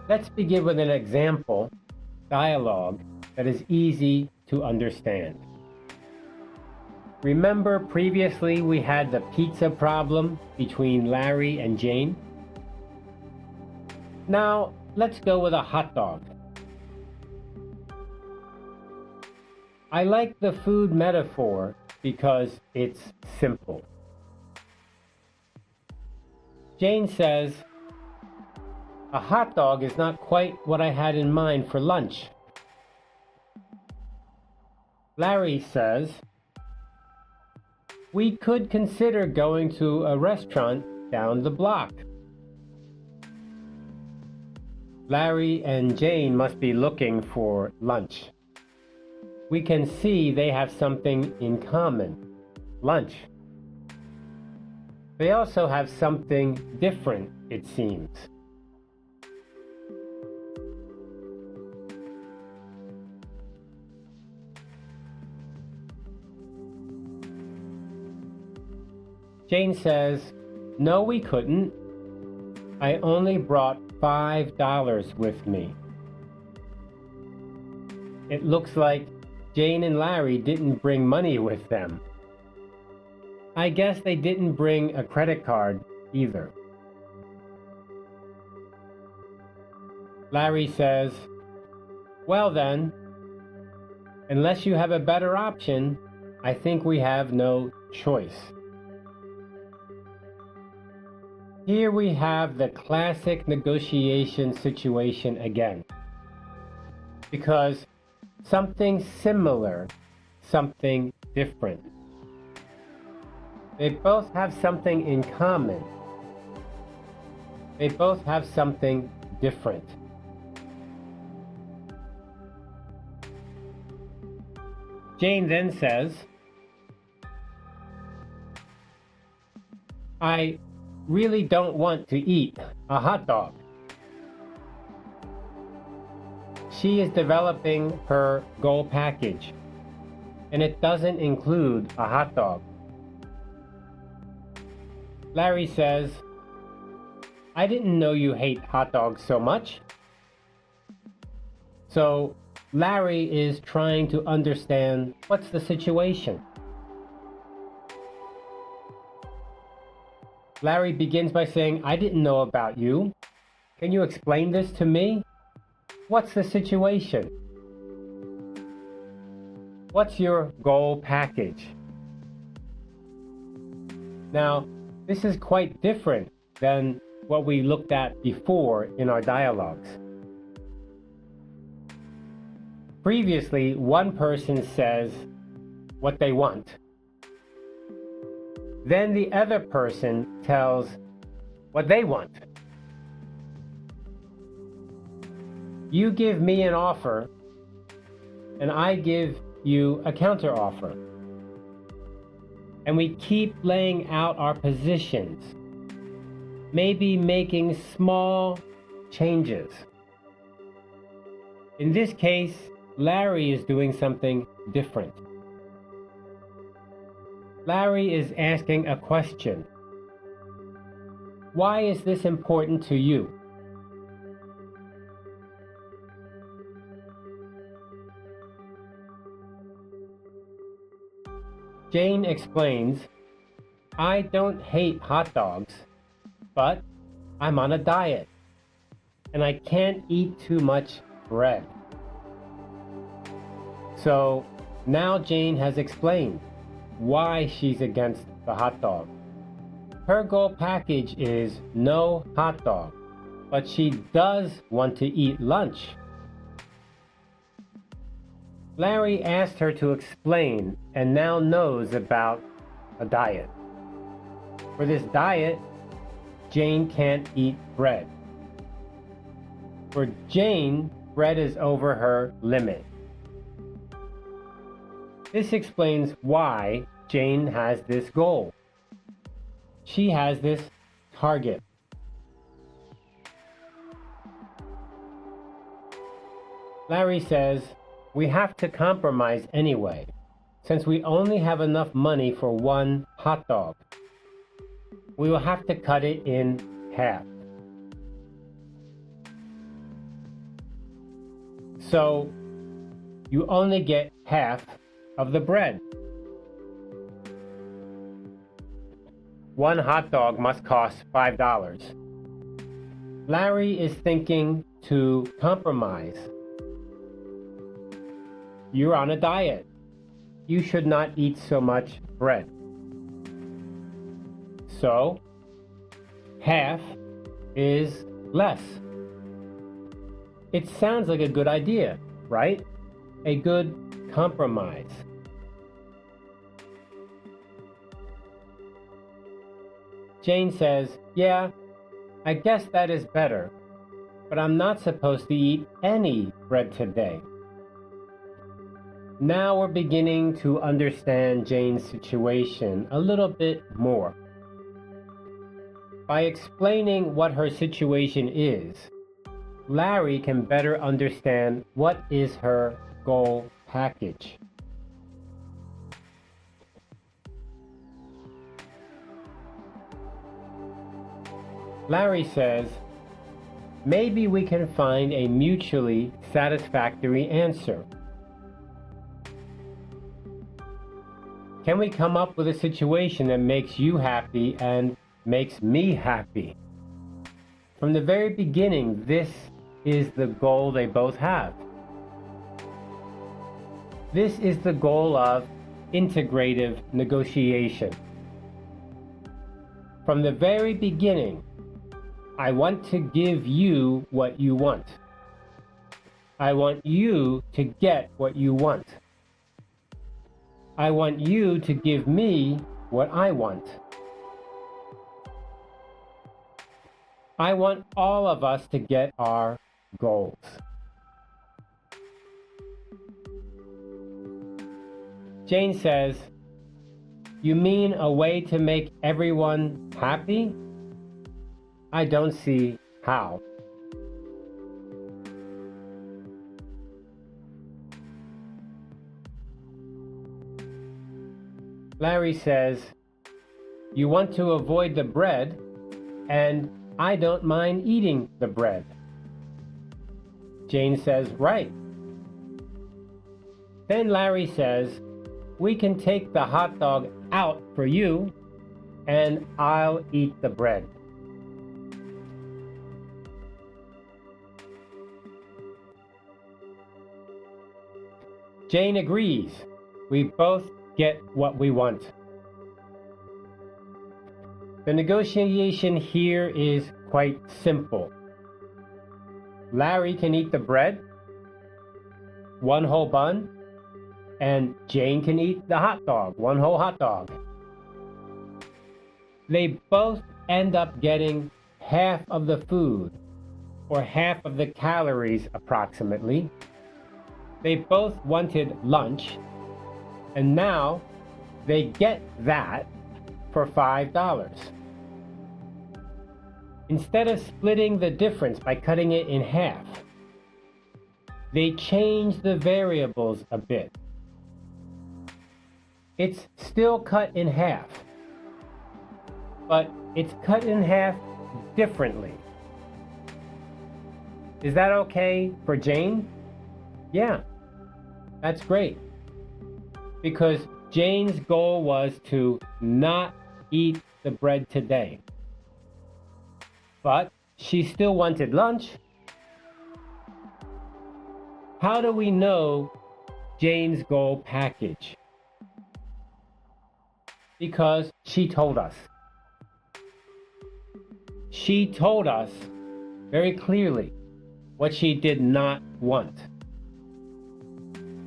Let's begin with an example dialogue that is easy to understand. Remember previously we had the pizza problem between Larry and Jane? Now let's go with a hot dog. I like the food metaphor because it's simple. Jane says, "A hot dog is not quite what I had in mind for lunch." Larry says, "We could consider going to a restaurant down the block." Larry and Jane must be looking for lunch. We can see they have something in common, lunch. They also have something different, it seems. Jane says, "No, we couldn't. I only brought $5 with me." It looks like Jane and Larry didn't bring money with them. I guess they didn't bring a credit card either. Larry says, "Well then, unless you have a better option, I think we have no choice." Here we have the classic negotiation situation again. Because something similar, something different. They both have something in common. They both have something different. Jane then says, "I really don't want to eat a hot dog." She is developing her goal package, and it doesn't include a hot dog. Larry says, "I didn't know you hate hot dogs so much." So Larry is trying to understand what's the situation. Larry begins by saying, "I didn't know about you. Can you explain this to me? What's the situation? What's your goal package?" Now, this is quite different than what we looked at before in our dialogues. Previously, one person says what they want. Then the other person tells what they want. You give me an offer, and I give you a counteroffer. And we keep laying out our positions, maybe making small changes. In this case, Larry is doing something different. Larry is asking a question. Why is this important to you? Jane explains, "I don't hate hot dogs, but I'm on a diet, and I can't eat too much bread." So now Jane has explained why she's against the hot dog. Her goal package is no hot dog, but she does want to eat lunch. Larry asked her to explain and now knows about a diet. For this diet, Jane can't eat bread. For Jane, bread is over her limit. This explains why Jane has this goal. She has this target. Larry says, "We have to compromise anyway, since we only have enough money for one hot dog. We will have to cut it in half." So you only get half of the bread. One hot dog must cost $5. Larry is thinking to compromise. You're on a diet. You should not eat so much bread. So, half is less. It sounds like a good idea, right? A good compromise. Jane says, yeah, I guess that is better, but I'm not supposed to eat any bread today. Now we're beginning to understand Jane's situation a little bit more. By explaining what her situation is, Larry can better understand what is her goal package. Larry says, maybe we can find a mutually satisfactory answer. Can we come up with a situation that makes you happy and makes me happy? From the very beginning, this is the goal they both have. This is the goal of integrative negotiation. From the very beginning, I want to give you what you want. I want you to get what you want. I want you to give me what I want. I want all of us to get our goals. Jane says, you mean a way to make everyone happy? I don't see how. Larry says, you want to avoid the bread, and I don't mind eating the bread. Jane says, right. Then Larry says, we can take the hot dog out for you, and I'll eat the bread. Jane agrees. We both get what we want. The negotiation here is quite simple. Larry can eat the bread, one whole bun, and Jane can eat the hot dog, one whole hot dog. They both end up getting half of the food, or half of the calories approximately. They both wanted lunch, and now they get that for $5. Instead of splitting the difference by cutting it in half, they change the variables a bit. It's still cut in half, but it's cut in half differently. Is that okay for Jane? Yeah, that's great. Because Jane's goal was to not eat the bread today. But she still wanted lunch. How do we know Jane's goal package? Because she told us. She told us very clearly what she did not want.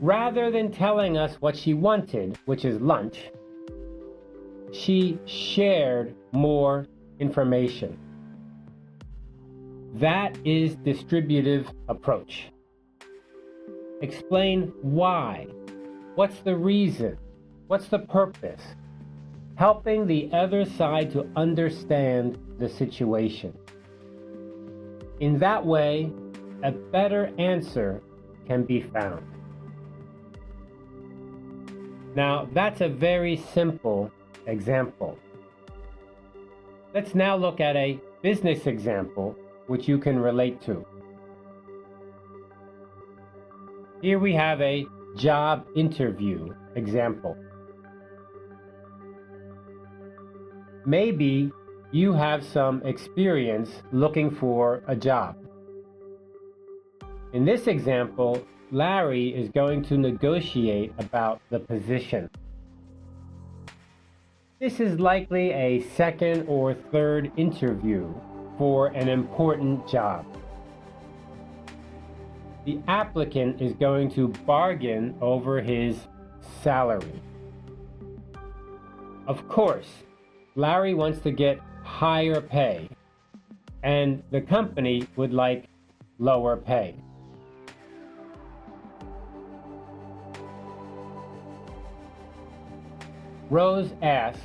Rather than telling us what she wanted, which is lunch, she shared more information. That is distributive approach. Explain why. What's the reason? What's the purpose? Helping the other side to understand the situation. In that way, a better answer can be found. Now, that's a very simple example. Let's now look at a business example which you can relate to. Here we have a job interview example. Maybe you have some experience looking for a job. In this example, Larry is going to negotiate about the position. This is likely a second or third interview for an important job. The applicant is going to bargain over his salary. Of course, Larry wants to get higher pay, and the company would like lower pay. Rose asks,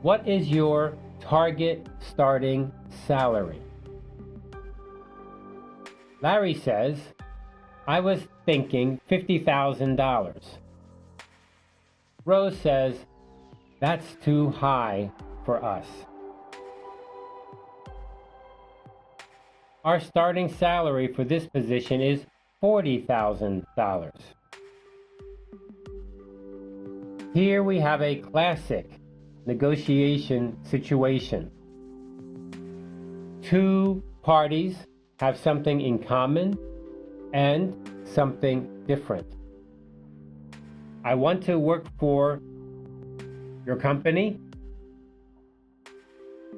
"What is your target starting salary?" Larry says, "I was thinking $50,000. Rose says, "That's too high for us. Our starting salary for this position is $40,000. Here we have a classic negotiation situation. Two parties have something in common and something different. I want to work for your company.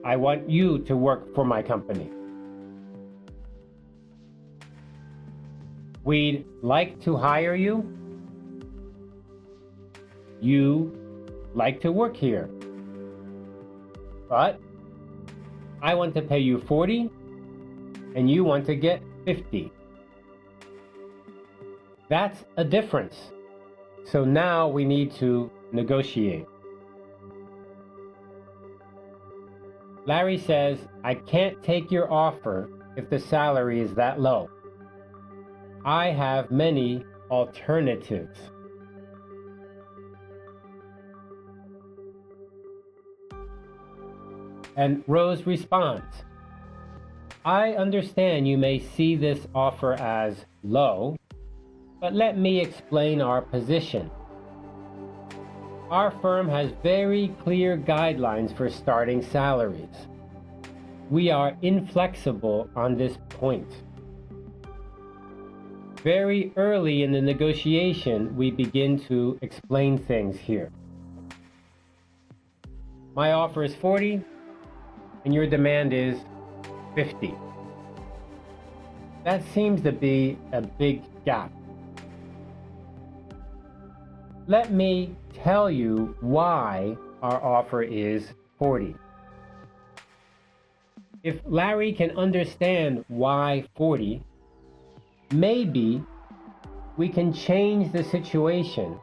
I want you to work for my company. We'd like to hire you. You like to work here. But I want to pay you 40 and you want to get 50. That's a difference. So now we need to negotiate." Larry says, "I can't take your offer if the salary is that low. I have many alternatives." And Rose responds, "I understand you may see this offer as low, but let me explain our position. Our firm has very clear guidelines for starting salaries. We are inflexible on this point. Very early in the negotiation, we begin to explain things here. My offer is 40, and your demand is 50. That seems to be a big gap. Let me tell you why our offer is 40. If Larry can understand why 40, maybe we can change the situation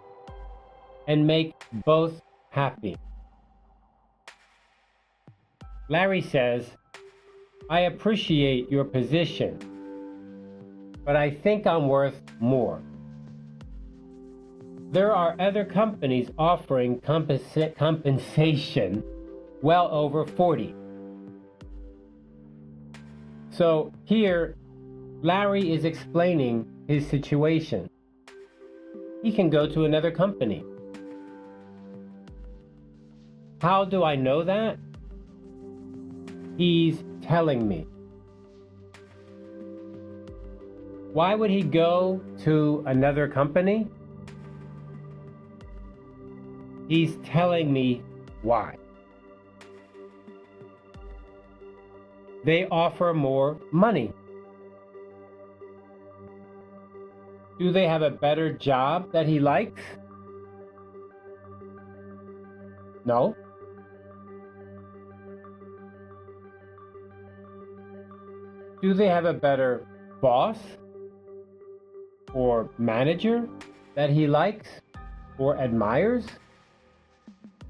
and make both happy." Larry says, "I appreciate your position, but I think I'm worth more. There are other companies offering compensation well over 40. So here, Larry is explaining his situation. He can go to another company. How do I know that? He's telling me. Why would he go to another company? He's telling me why. They offer more money. Do they have a better job that he likes? No. Do they have a better boss or manager that he likes or admires?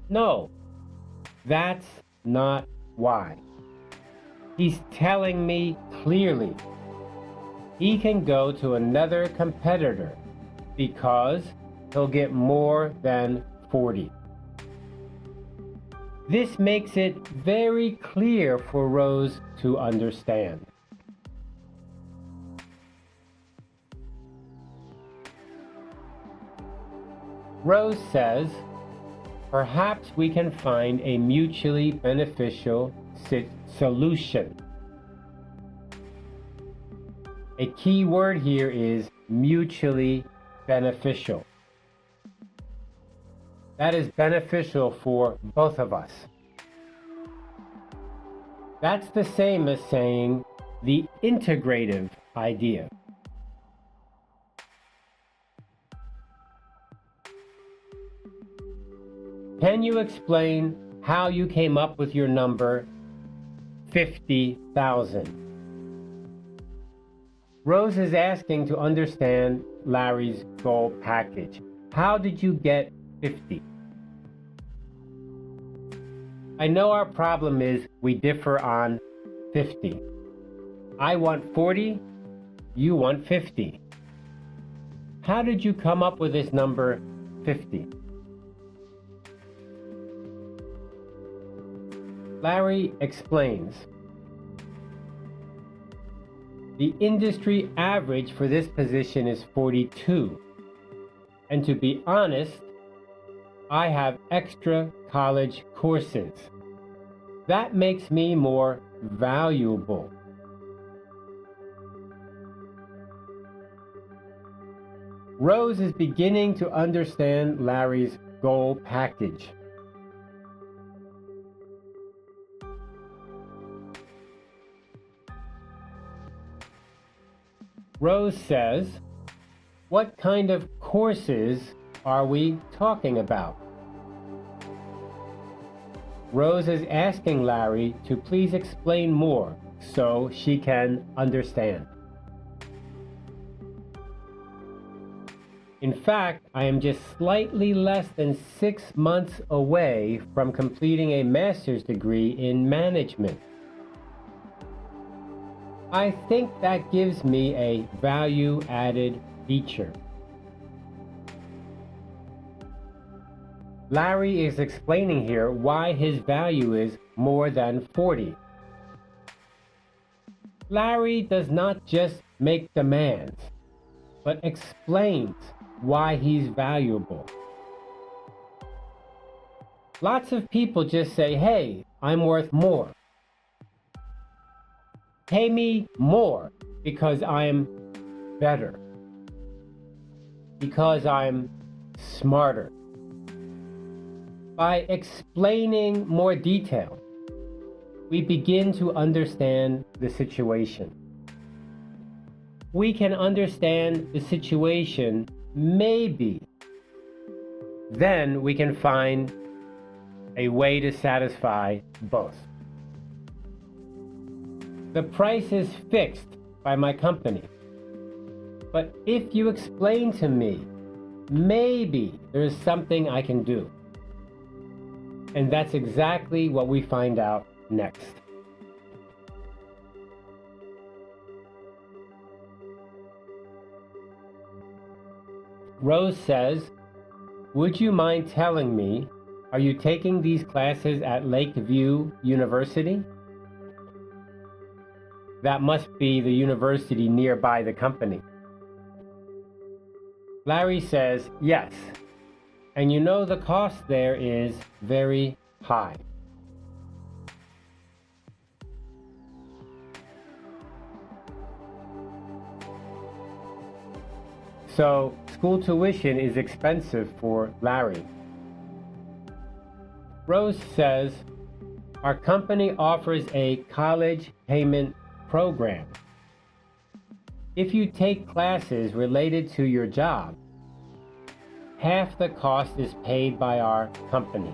No, that's not why. He's telling me clearly he can go to another competitor because he'll get more than 40. This makes it very clear for Rose to understand. Rose says, perhaps we can find a mutually beneficial solution. A key word here is mutually beneficial. That is beneficial for both of us. That's the same as saying the integrative idea. Can you explain how you came up with your number 50,000? Rose is asking to understand Larry's goal package. How did you get 50? I know our problem is we differ on 50. I want 40, you want 50. How did you come up with this number 50? Larry explains. The industry average for this position is 42. And to be honest, I have extra college courses. That makes me more valuable. Rose is beginning to understand Larry's goal package. Rose says, what kind of courses are we talking about? Rose is asking Larry to please explain more so she can understand. In fact, I am just slightly less than 6 months away from completing a master's degree in management. I think that gives me a value-added feature. Larry is explaining here why his value is more than 40. Larry does not just make demands, but explains why he's valuable. Lots of people just say, hey, I'm worth more. Pay me more because I'm better, because I'm smarter. By explaining more detail, we begin to understand the situation. We can understand the situation, maybe. Then we can find a way to satisfy both. The price is fixed by my company. But if you explain to me, maybe there's something I can do. And that's exactly what we find out next. Rose says, would you mind telling me, are you taking these classes at Lakeview University? That must be the university nearby the company. Larry says, yes. And you know the cost there is very high. So, school tuition is expensive for Larry. Rose says, our company offers a college payment program. If you take classes related to your job, half the cost is paid by our company.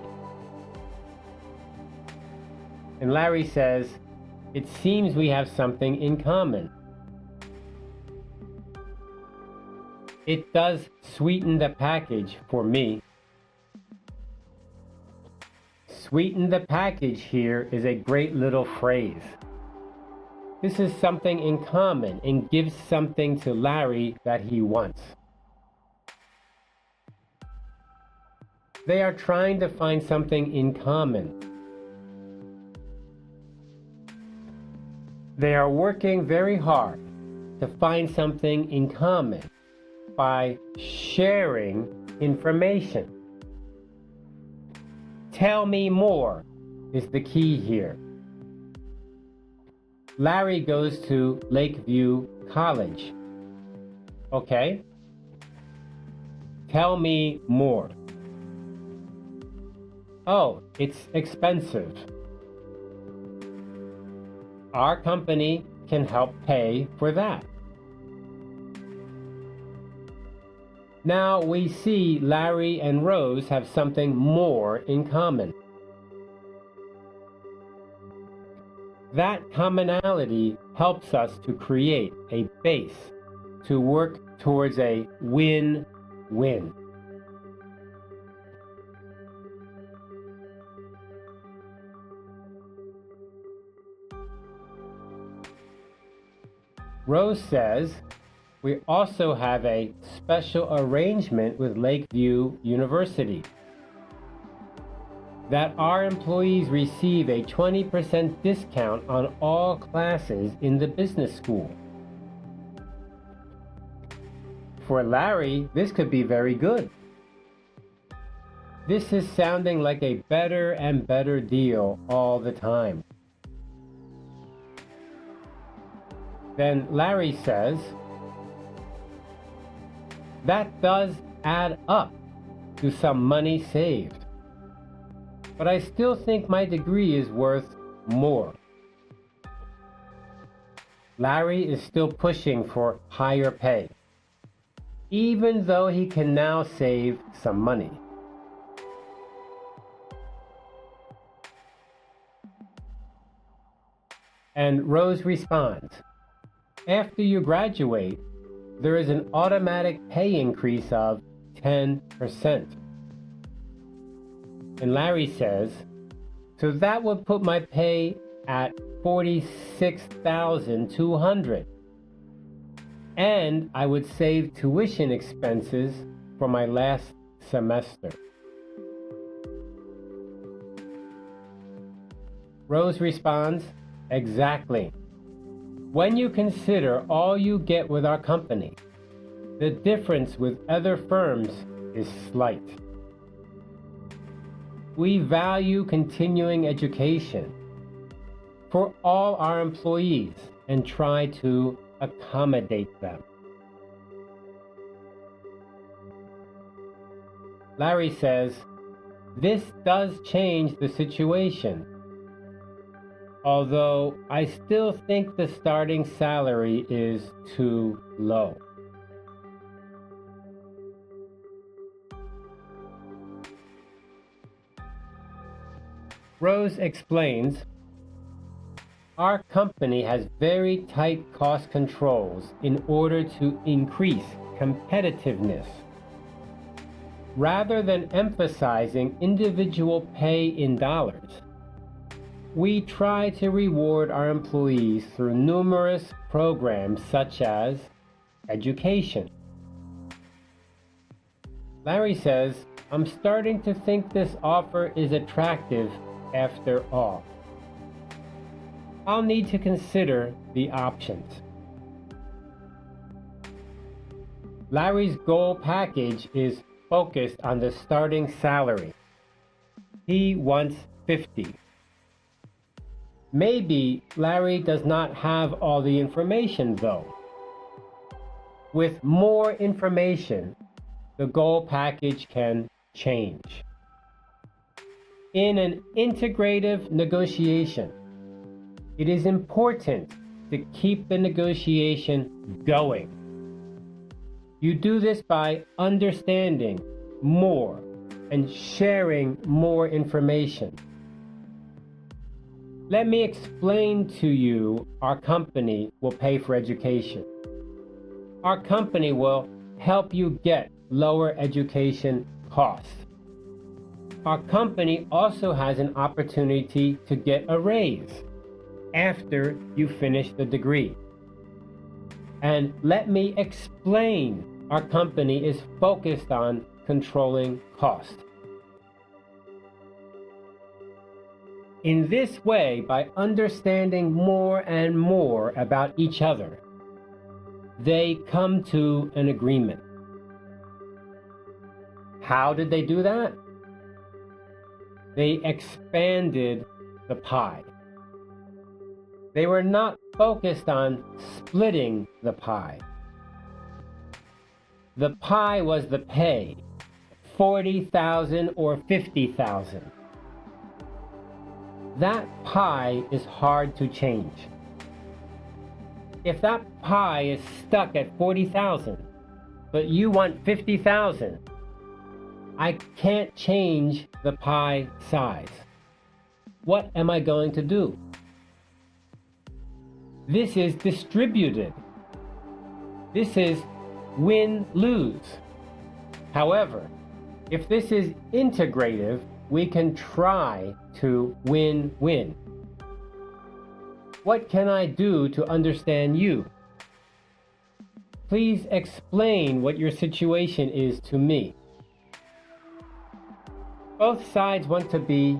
And Larry says, it seems we have something in common. It does sweeten the package for me. Sweeten the package here is a great little phrase. This is something in common and gives something to Larry that he wants. They are trying to find something in common. They are working very hard to find something in common by sharing information. Tell me more is the key here. Larry goes to Lakeview College. Okay? Tell me more. Oh, it's expensive. Our company can help pay for that. Now we see Larry and Rose have something more in common. That commonality helps us to create a base to work towards a win-win. Rose says, we also have a special arrangement with Lakeview University that our employees receive a 20% discount on all classes in the business school. For Larry, this could be very good. This is sounding like a better and better deal all the time. Then Larry says, that does add up to some money saved. But I still think my degree is worth more. Larry is still pushing for higher pay, even though he can now save some money. And Rose responds, after you graduate, there is an automatic pay increase of 10%. And Larry says, so that would put my pay at $46,200. And I would save tuition expenses for my last semester. Rose responds, exactly. When you consider all you get with our company, the difference with other firms is slight. We value continuing education for all our employees and try to accommodate them. Larry says, this does change the situation. Although I still think the starting salary is too low. Rose explains, our company has very tight cost controls in order to increase competitiveness. Rather than emphasizing individual pay in dollars, we try to reward our employees through numerous programs such as education. Larry says, I'm starting to think this offer is attractive after all. I'll need to consider the options. Larry's goal package is focused on the starting salary. He wants $50. Maybe Larry does not have all the information though. With more information, the goal package can change. In an integrative negotiation, it is important to keep the negotiation going. You do this by understanding more and sharing more information. Let me explain to you, our company will pay for education. Our company will help you get lower education costs. Our company also has an opportunity to get a raise after you finish the degree. And let me explain, our company is focused on controlling cost. In this way, by understanding more and more about each other, they come to an agreement. How did they do that? They expanded the pie. They were not focused on splitting the pie. The pie was the pay, 40,000 or 50,000. That pie is hard to change. If that pie is stuck at 40,000, but you want 50,000, I can't change the pie size. What am I going to do? This is distributed. This is win-lose. However, if this is integrative, we can try to win-win. What can I do to understand you? Please explain what your situation is to me. Both sides want to be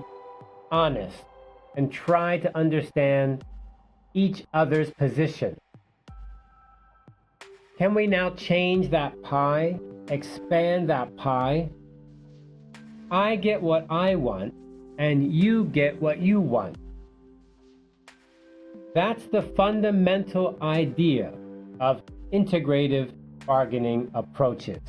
honest and try to understand each other's position. Can we now change that pie, expand that pie? I get what I want, and you get what you want. That's the fundamental idea of integrative bargaining approaches.